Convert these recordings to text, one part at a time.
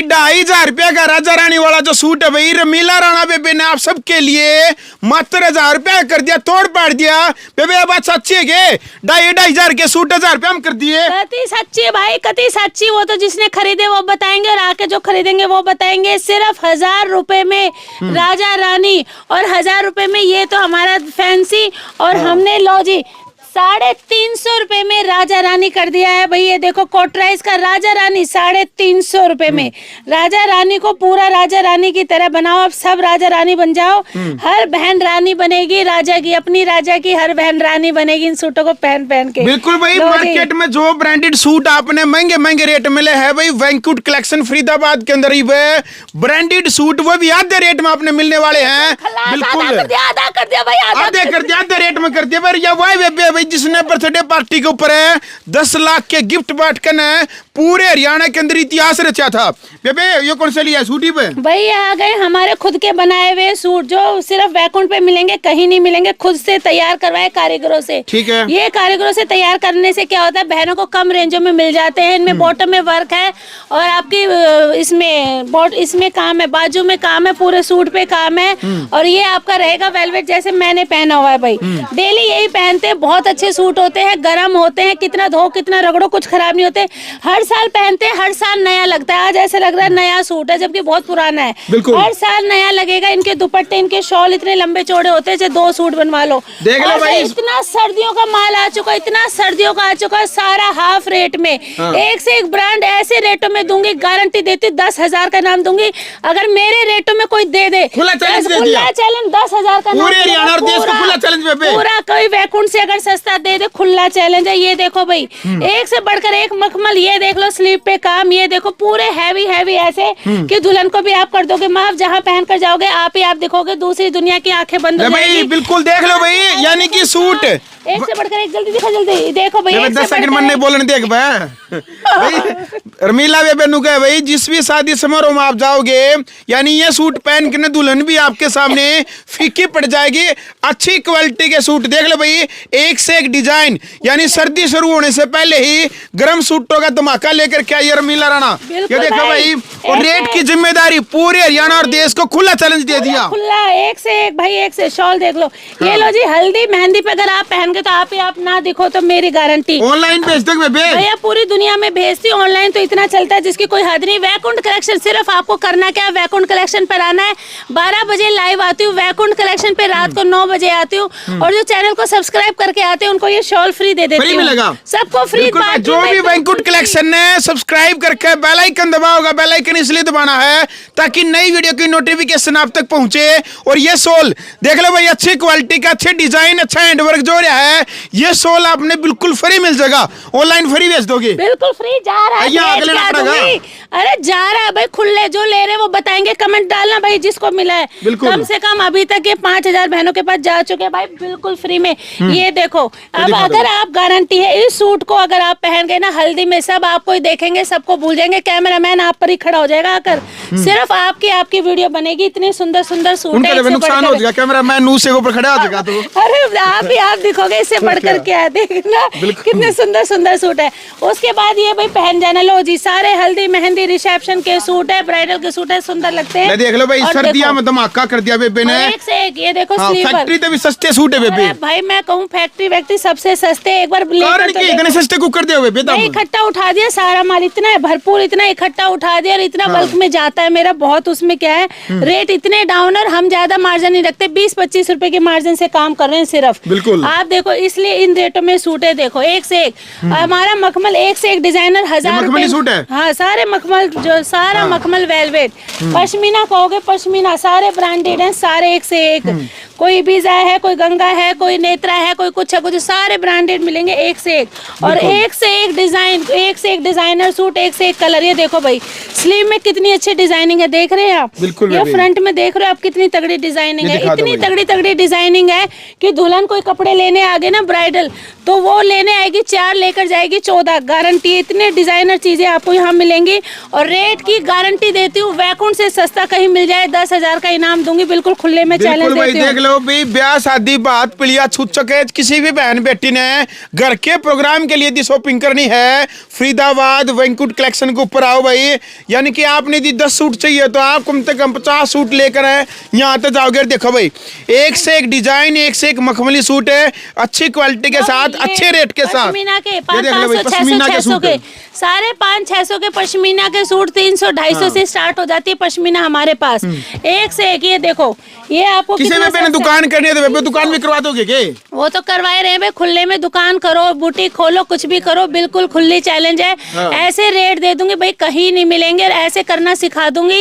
₹2,500 का राजा रानी वाला जो सूट है भाई, रमीला राणा बेबे ने आप सबके लिए मात्र ₹1,000 कर दिया, तोड़ पाड़ दिया बेबे। ये बात सच्ची है के 2,500 के सूट 1,000 हम कर दिए? कति सच्ची है भाई, कति सच्ची। वो तो जिसने खरीदे वो बताएंगे और आके जो खरीदेंगे वो बताएंगे। सिर्फ ₹1,000 में राजा रानी और ₹1,000 में ये तो हमारा फैंसी। और हमने लो जी 350 में राजा रानी कर दिया है भाई। ये देखो कोटराइज का राजा रानी 350 में। राजा रानी को पूरा राजा रानी की तरह बनाओ, अब सब राजा रानी बन जाओ। हर बहन रानी बनेगी राजा की, अपनी राजा की हर बहन रानी बनेगी इन सूटों को पहन पहन के। बिल्कुल भाई, मार्केट में जो ब्रांडेड सूट आपने महंगे महंगे रेट मिले हैं भाई, वैंकूट कलेक्शन फरीदाबाद के अंदर ही ब्रांडेड सूट वो भी आधे रेट में आपने मिलने वाले हैं। बिल्कुल आधा कर दिया भाई, आधे रेट में कर दिया भाई। जिसने बर्थडे पार्टी के ऊपर 10 लाख के गिफ्ट बांट कर पूरे हरियाणा के अंदर इतिहास रचा था बेबे। ये कौन सा लिया सूट ही पे भाई? आ गए हमारे खुद के बनाए हुए सूट जो सिर्फ वैकुंठ पे मिलेंगे, कहीं नहीं मिलेंगे। खुद से तैयार करवाए कारीगरों से। ठीक है। ये कारीगरों से तैयार करने से क्या होता है, बहनों को कम रेंजों में मिल जाते हैं। इनमें बॉटम में वर्क है और आपकी इसमें काम है, बाजू में काम है, पूरे सूट पे काम है। और ये आपका रहेगा वेलवेट जैसे मैंने पहना हुआ है भाई। डेली यही पहनते हैं, बहुत अच्छे सूट होते हैं, गर्म होते हैं, कितना धो कितना रगड़ो कुछ खराब नहीं होते। हर साल पहनते हैं, हर साल नया लगता है। आज ऐसे लग रहा है नया सूट है जबकि बहुत पुराना है। हर साल नया लगेगा। इनके दुपट्टे, इनके शॉल इतने लंबे चौड़े होते हैं, 2 सूट बनवा लो। देख लो भाई, इतना सर्दियों का माल आ चुका है, इतना सर्दियों का आ चुका है, सारा हाफ रेट में। एक से एक ब्रांड ऐसे रेटों में दूंगी, गारंटी देती 10,000 का नाम दूंगी। अगर मेरे रेटों में कोई दे दे, खुला चैलेंज 10,000 का पूरे हरियाणा और देश को खुला चैलेंज बेबे। पूरा कोई वैकुंठ से अगर सस्ता दे दे, खुला चैलेंज है। ये देखो भाई, एक से बढ़कर एक मखमल। ये देख लो स्लीव पे काम, ये देखो पूरे हैवी ऐसे कि दुल्हन को भी आप कर दोगे माफ। जहाँ पहन कर जाओगे आप ही आप दिखोगे, दूसरी दुनिया की आंखें बंद हो जाएगी। बिल्कुल देख लो भाई, यानी कि सूट एक से बढ़कर एक। जल्दी दिखा, जल्दी देखो भाई। 10 सेकंड मन नहीं बोलने देख भाई। रमीला बेबे नु कहे भाई, जिस भी शादी समारोह में आप जाओगे, यानी ये सूट पहन के दुल्हन भी आपके सामने फीकी पड़ जाएगी। अच्छी क्वालिटी के सूट देख लो भाई, एक से एक डिजाइन। यानी सर्दी शुरू होने से पहले ही गर्म सूटों का धमाका लेकर के आई रमीला राणा। ये देखो भाई, और रेट की जिम्मेदारी पूरे हरियाणा और देश को खुला चैलेंज दे दिया। खुला एक से एक भाई, एक से शॉल देख लो। ये लो जी, हल्दी मेहंदी पे अगर आप पहन के तो आप ही आप ना दिखो तो मेरी गारंटी। ऑनलाइन भेज दो भैया, पूरी दुनिया में भेजती। ऑनलाइन तो इतना चलता है जिसकी कोई हद नहीं। वैकुंठ कलेक्शन, सिर्फ आपको करना क्या है, वैकुंठ कलेक्शन पर आना है। 12 बजे लाइव आती हूँ वैकुंठ कलेक्शन पे, रात को 9 बजे आती हूँ। और जो चैनल को सब्सक्राइब करके आते हैं उनको ये शॉल फ्री दे देती हूँ। सबको फ्री। जो भी वैकुंठ कलेक्शन ने सब्सक्राइब करके बेल आइकन दबाओगा, बेल आइकन इसलिए दबाना है ताकि नई वीडियो की नोटिफिकेशन आप तक पहुंचे। और ये सोल देख लो भाई, अच्छी क्वालिटी का, अच्छे डिजाइन, अच्छा हैंडवर्क जो रहा है, ये सोल आपने बिल्कुल फ्री मिल जाएगा। ऑनलाइन फ्री भेज दोगे? बिल्कुल फ्री। जा रहा है, अरे जा रहा है भाई। खुले जो ले रहे वो बताएंगे, कमेंट डालना भाई जिसको मिला है। कम से कम अभी तक ये 5,000 बहनों के पास जा चुके हैं भाई, बिल्कुल फ्री में। ये देखो, अब अगर आप गारंटी है इस सूट को अगर आप पहन गए ना हल्दी में, सब आपको ही देखेंगे, सबको भूल जाएंगे। कैमरामैन आप पर ही खड़ा हो जाएगा आकर, सिर्फ आपकी वीडियो बनेगी। इतने सुंदर सुंदर सूट है, नुकसान हो जाएगा, कैमरामैन मुंह से ऊपर खड़ा हो जाएगा तो। अरे आप ही आप दिखोगे, इससे बढ़कर क्या है, देखना कितने सुंदर सूट है। उसके बाद ये भाई पहन जाना। लो जी, सारे हल्दी मेहंदी रिसेप्शन के सूट है, ब्राइडल के सूट है, सुंदर लगते हैं। देख लो भाई, सर्दियों में धमाका कर दिया बेबे ने। एक से एक। ये देखो स्लीपर, फैक्ट्री तो भी सस्ते सूट है बेबे। भाई मैं कहूँ फैक्ट्री व्यक्ति सबसे सस्ते। एक बार इतने सस्ते कुकर दे बेबे, इकट्ठा उठा दिया सारा माल, इतना है भरपूर, इतना इकट्ठा उठा दिया और इतना बल्क में जाता है मेरा बहुत। उसमें क्या है, रेट इतने डाउन और हम ज्यादा मार्जिन नहीं रखते। 20-25 रुपए के मार्जिन से काम कर रहे हैं सिर्फ। बिल्कुल आप देखो, इसलिए इन रेटों में सूट है। देखो एक से एक हमारा मखमल, एक से एक डिजाइनर, 1000 सूट है। हाँ, सारे मखमल, जो सारा मखमल वेलवेट, पश्मीना कहोगे पश्मीना, सारे ब्रांडेड हैं, सारे एक से एक। कोई बीजा है, कोई गंगा है, कोई नेत्रा है, कोई कुछ है, कुछ सारे ब्रांडेड मिलेंगे एक से एक। और एक से एक डिजाइन, एक से एक डिजाइनर सूट, एक से एक कलर। ये देखो भाई, स्लीव में कितनी अच्छी डिजाइनिंग है, देख रहे हैं आप? बिल्कुल ये बेबी। फ्रंट में देख रहे हो आप कितनी तगड़ी डिजाइनिंग ये है, दिखा दो इतनी भैया। तगड़ी तगड़ी डिजाइनिंग है कि दुल्हन कोई कपड़े लेने आ गए ना ब्राइडल, तो वो लेने आएगी 4 लेकर जाएगी 14, गारंटी। इतने डिजाइनर चीजें आपको यहाँ मिलेंगी और रेट की गारंटी देती हूँ, वैकुंठ से सस्ता कहीं मिल जाए 10,000 का इनाम दूंगी, बिल्कुल खुले में चैलेंज बिल्कुल भाई, देती हूँ। देख लो भाई, ब्याह शादी बात पिलिया छूट सके, किसी भी बहन बेटी ने घर के प्रोग्राम के लिए यदि शॉपिंग करनी है, फरीदाबाद वैंकुट कलेक्शन के ऊपर आओ भाई। यानी कि आपने यदि 10 सूट चाहिए तो आप कम से कम 50 सूट लेकर यहाँ तक जाओगे। देखो भाई, एक से एक डिजाइन, एक से एक मखमली सूट है, अच्छी क्वालिटी के साथ, अच्छे रेट के साथ। पश्मीना के ये देख लो भाई, 500, पश्मीना 600, के 600 सूट के है। सारे 500-600 के पश्मीना के सूट 300, 250 से स्टार्ट हो जाती है पश्मीना हमारे पास। एक से एक, ये देखो, ये आपको किसी कितना बेबे ने सस्ता है। दुकान करनी है तो बेबे दुकान भी करवा दोगे के? वो तो करवाए रहे भाई, खुले में दुकान करो, बुटीक खोलो, कुछ भी करो, बिल्कुल खुली चैलेंज है। हाँ। ऐसे रेट दे दूंगी भाई, कहीं नहीं मिलेंगे, और ऐसे करना सिखा दूंगी।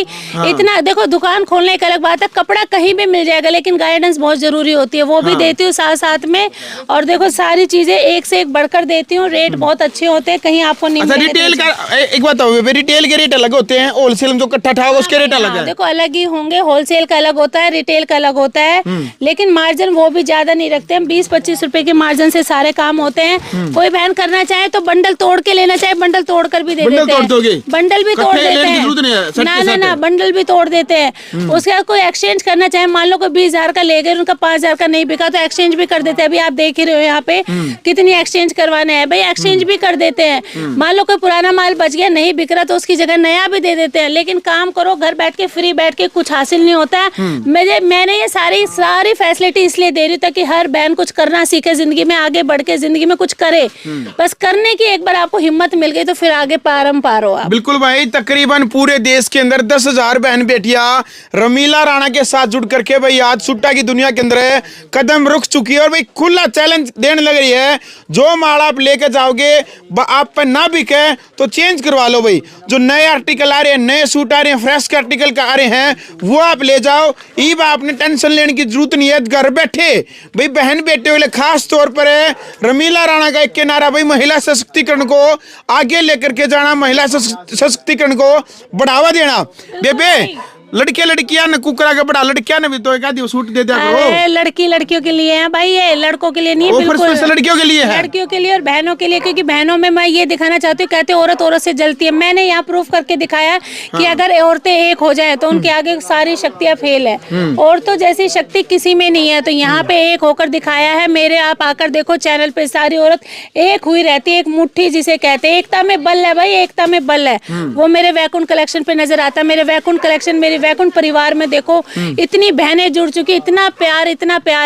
इतना देखो, दुकान खोलने एक अलग बात है, कपड़ा कहीं भी मिल जाएगा, लेकिन गाइडेंस बहुत जरूरी होती है, वो भी देती हूँ साथ साथ में। और देखो, सारी चीजें एक से एक बढ़कर देती हूँ, रेट बहुत अच्छे होते हैं, कहीं आपको नहीं अच्छा, मिलेंगे। रिटेल का एक बात बताओ बेबे, रिटेल के रेट अलग होते हैं, होलसेल में जो इकट्ठा था उसके रेट अलग हाँ, है। देखो अलग ही होंगे, होलसेल का अलग होता है, रिटेल का अलग होता है, लेकिन मार्जिन वो भी ज्यादा नहीं रखते हम, 20-25 रुपए के मार्जिन से सारे काम होते हैं। कोई बहन करना चाहे तो बंडल तोड़ के लेना चाहे, बंडल तोड़ कर भी दे बंडल देते तोड़ हैं। दोगे? बंडल भी तोड़ इकट्ठे देते लेने की जरूरत नहीं है, हैं। सेट ना के ना साथ ना, है। बंडल भी तोड़ देते हैं। उसके बाद कोई एक्सचेंज करना चाहे, मान लो कोई 20,000 का ले गए, उनका 5,000 का नहीं बिका तो एक्सचेंज भी कर देते हैं। अभी आप देख ही रहे हो यहाँ पे कितनी एक्सचेंज करवाने हैं भाई, एक्सचेंज भी कर देते हैं। मान लो कोई पुराना माल बच गया, नहीं बिक रहा, तो उसकी जगह नया भी दे देते हैं। लेकिन काम करो, घर बैठ के फ्री बैठ के कुछ हासिल नहीं होता है। मैंने ये सारी फैसिलिटी इसलिए दे रही हूँ ताकि हर बहन कुछ करना सीखे, जिंदगी में आगे बढ़ के जिंदगी में कुछ करे। बस करने की एक बार आपको हिम्मत मिल गई तो फिर आगे पार हो आप। बिल्कुल भाई, तकरीबन पूरे देश के अंदर 10,000 बहन बेटियां रमीला राणा के साथ जुड़ करके भाई आज सुट्टा की दुनिया के अंदर कदम रुक चुकी है और भाई खुला चैलेंज देने लग रही है। जो माल आप लेके जाओगे आप पे ना बिके तो चेंज करवा लो भाई। जो नए आर्टिकल आ रहे हैं, नए सूट आ रहे हैं, फ्रेश के आर्टिकल आ रहे हैं, वो आप ले जाओ। ईब आपने टेंशन लेने की जरूरत नहीं है, घर बैठे भाई बहन बेटे वाले खास तौर पर है रमीला राणा का एक के नारा भाई, महिला सशक्तिकरण को आगे लेकर के जाना, महिला सशक्तिकरण को बढ़ावा देना। बेबे लड़के लड़कियां न कुकरा के बड़ा, लड़कियां ने भी तो एक आधी सूट दे दिया करो। अरे लड़कियों के लिए है भाई, ये लड़कों के लिए नहीं, ऑफर बिल्कुल स्पेशल लड़कियों के लिए है। लड़कियों के लिए और बहनों के लिए, क्योंकि बहनों में मैं ये दिखाना चाहती हूँ, कहते औरत औरत से जलती है। मैंने यहाँ प्रूफ करके दिखाया कि अगर औरतें एक हो जाए तो उनके आगे सारी शक्तियाँ फेल है। औरतों जैसी शक्ति किसी में नहीं है, तो यहाँ पे एक होकर दिखाया है। मेरे आप आकर देखो चैनल पे, सारी औरत एक हुई रहती है, एक मुट्ठी जिसे कहते हैं। एकता में बल है भाई, एकता में बल है। वो मेरे वैकुंठ कलेक्शन पे नजर आता है। मेरे वैकुंठ कलेक्शन, मेरे वैकुंठ परिवार में देखो इतनी बहनें जुड़ चुकी, इतना प्यार है,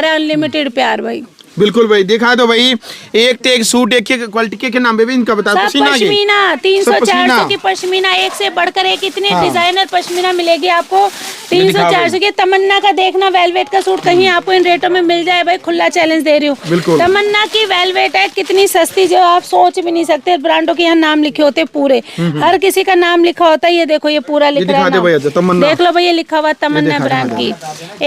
अनलिमिटेड प्यार भाई। बिल्कुल भाई, दिखा दो भाई, एक तो एक सूट, एक क्वालिटी के नाम भी इनका बता दो। पश्मीना 300-400 की पश्मीना, एक से बढ़कर एक, इतनी डिजाइनर पश्मीना मिलेगी आपको 300-400 की। तमन्ना का देखना, वेलवेट का सूट कहीं आपको इन रेटों में मिल जाए भाई, खुला चैलेंज दे रही हूँ। तमन्ना की वेलवेट है, कितनी सस्ती, जो आप सोच भी नहीं सकते। ब्रांडों के यहाँ नाम लिखे होते पूरे, हर किसी का नाम लिखा होता है। ये देखो, ये पूरा लिख रहा है, देख लो भाई, ये लिखा हुआ तमन्ना ब्रांड की।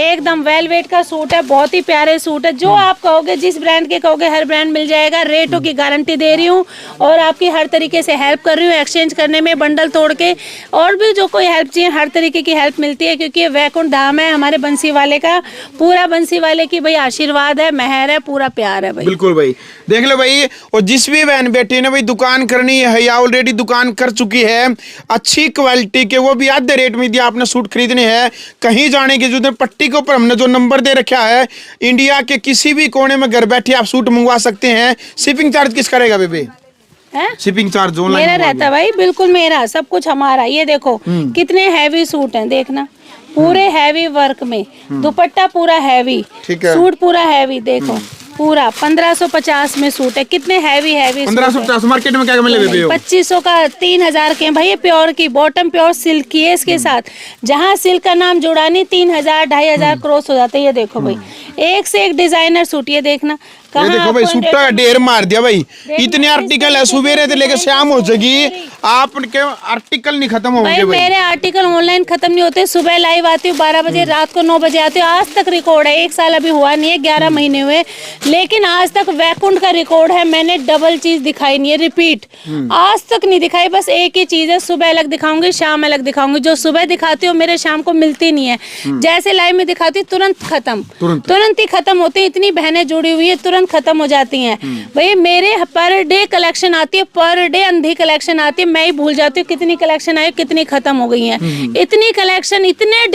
एकदम वेलवेट का सूट है, बहुत ही प्यारे सूट है। जो आप कहोगे, जिस ब्रांड के कहोगे, हर ब्रांड मिल जाएगा। रेटों की गारंटी दे रही हूँ और आपकी हर तरीके से हेल्प कर रही हूँ, एक्सचेंज करने में, बंडल तोड़ के, और भी जो कोई हेल्प चाहिए हर तरीके की हेल्प मिलती है। क्योंकि ये वैकुंठ धाम है हमारे बंसी वाले का, पूरा बंसी वाले की भाई आशीर्वाद है, मेहर है, पूरा प्यार है भाई। बिल्कुल भाई, देख लो भाई, और जिस भी बहन बेटी ने भाई दुकान करनी है या ऑलरेडी दुकान कर चुकी है, अच्छी क्वालिटी के, वो भी आधे रेट में दिया आपने सूट खरीदने हैं, कहीं जाने की जरूरत। पट्टी के ऊपर हमने जो नंबर दे रखा है, इंडिया के किसी भी कोने में घर बैठे आप सूट मंगवा सकते हैं। शिपिंग चार्ज किस करेगा बेबे? शिपिंग चार्ज ऑनलाइन मेरा रहता है भाई, बिल्कुल मेरा, सब कुछ हमारा। ये देखो कितने हैवी सूट हैं, देखना, पूरे हैवी वर्क में, दुपट्टा पूरा हैवी, सूट पूरा हैवी, देखो पूरा 1550 में सूट है। कितने हैवी 1550 मार्केट में क्या मिलेगा? 2500 का 3000 के भाई। प्योर की बॉटम, प्योर सिल्क की है इसके साथ। जहाँ सिल्क का नाम जुड़ा नहीं, 3000 2500 क्रॉस हो जाते हैं। ये देखो भाई, एक से एक डिजाइनर सूट, ये देखना ये देखो भाई सूटा का ढेर मार दिया भाई। इतने आर्टिकल है, सुबह से लेके शाम हो जाएगी, आपके आर्टिकल नहीं खत्म होंगे भाई। मेरे आर्टिकल ऑनलाइन खत्म नहीं होते। सुबह लाइव आती हूँ 12 बजे, रात को 9 बजे आती हूँ। आज तक रिकॉर्ड है, 1 साल अभी हुआ नहीं है, 11 महीने हुए, लेकिन आज तक वैकुंठ का रिकॉर्ड है। मैंने डबल चीज दिखाई नहीं है, रिपीट आज तक नहीं दिखाई। बस एक ही चीज है, सुबह अलग दिखाऊंगी, शाम अलग दिखाऊंगी। जो सुबह दिखाती हूँ मेरे शाम को मिलती नहीं है। जैसे लाइव में दिखाती हूँ तुरंत खत्म, तुरंत ही खत्म होते हैं। इतनी बहनें जुड़ी हुई है, तुरंत खत्म हो जाती हैं भाई। मेरे पर डे कलेक्शन आती है, पर डे अंधी कलेक्शन आती है। मैं ही भूल जाती हूँ कितनी कलेक्शन आई, कितनी खत्म हो गई है। इतनी कलेक्शन, इतने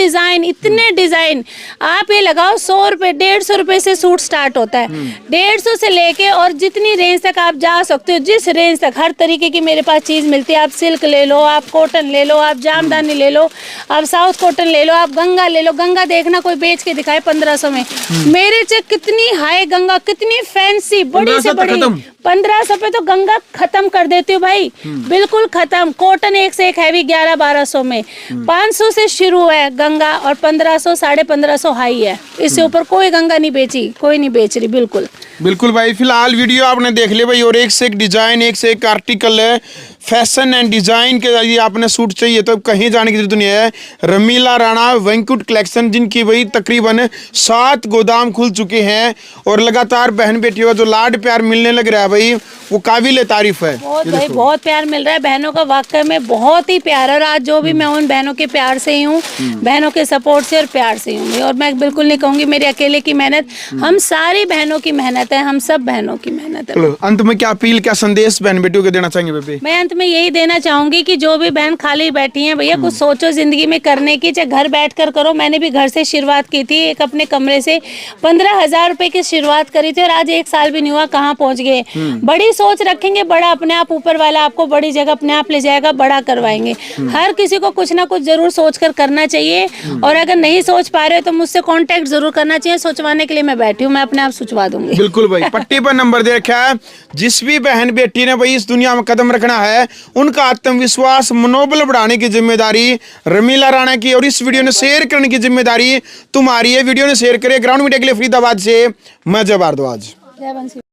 डिजाइन। आप ये लगाओ 100 रुपए 150 रुपए से सूट स्टार्ट होता है। 150 से लेके और जितनी रेंज तक आप जा सकते हो, जिस रेंज तक, हर तरीके की मेरे पास चीज मिलती है। आप सिल्क ले लो, आप कॉटन ले लो, आप जामदानी ले लो, आप साउथ कॉटन ले लो, आप गंगा ले लो। गंगा देखना कोई बेच के दिखाए 1500 में। मेरे से कितनी हाई गंगा, कितनी फैंसी, बड़ी से बड़ी 1500 पे तो गंगा खत्म कर देती हूँ भाई, बिल्कुल खत्म। कॉटन एक से एक हैवी 1100-1200 में। 500 से शुरू है गंगा और 1500 1550 हाई है। इससे ऊपर कोई गंगा नहीं बेची, कोई नहीं बेच रही। बिल्कुल भाई। फिलहाल वीडियो आपने देख लिया भाई, और एक से एक डिजाइन, एक से एक आर्टिकल है। फैशन एंड डिजाइन के लिए आपने सूट चाहिए तो कहीं जाने की जरूरत नहीं है। रमीला राणा वैंकुट कलेक्शन, जिनकी भाई तकरीबन 7 गोदाम खुल चुके हैं, और लगातार बहन बेटियों का जो लाड प्यार मिलने लग रहा है भाई, वो काबिल तारीफ है। बहुत भाई, बहुत प्यार मिल रहा है बहनों का, वाकई में बहुत ही प्यार। और आज जो भी मैं उन बहनों के प्यार से ही हूँ, बहनों के सपोर्ट से और प्यार से ही हूँ। और मैं बिल्कुल नहीं कहूँगी मेरे अकेले की मेहनत, हम सारी बहनों की मेहनत है, हम सब बहनों की मेहनत है। अंत में क्या अपील, क्या संदेश बहन बेटियों को देना चाहेंगे बेबी? मैं अंत में यही देना चाहूंगी कि जो भी बहन खाली बैठी हैं, भैया कुछ सोचो जिंदगी में करने की, चाहे घर बैठ कर करो। मैंने भी घर से शुरुआत की थी, एक अपने कमरे से 15,000 रुपए की शुरुआत करी थी, और आज 1 साल भी नहीं हुआ, कहाँ पहुंच गए। बड़ी सोच रखेंगे, बड़ा अपने आप, ऊपर वाला आपको बड़ी जगह अपने आप ले जाएगा, बड़ा करवाएंगे। हर किसी को कुछ ना कुछ जरूर सोच कर करना चाहिए, और अगर नहीं सोच पा रहे तो मुझसे कांटेक्ट जरूर करना चाहिए। सोचवाने के लिए मैं बैठी हूँ, मैं अपने आप सोचवा दूंगी। बिल्कुल भाई, पट्टी पर नंबर दे रखा है। जिस भी बहन बेटी ने भाई इस दुनिया में कदम रखना है, उनका आत्मविश्वास, मनोबल बढ़ाने की जिम्मेदारी रमीला राणा की, और इस वीडियो ने शेयर करने की जिम्मेदारी तुम्हारी है। वीडियो ने शेयर करें। ग्राउंड मीडिया के लिए फरीदाबाद से मैं जय भारद्वाज।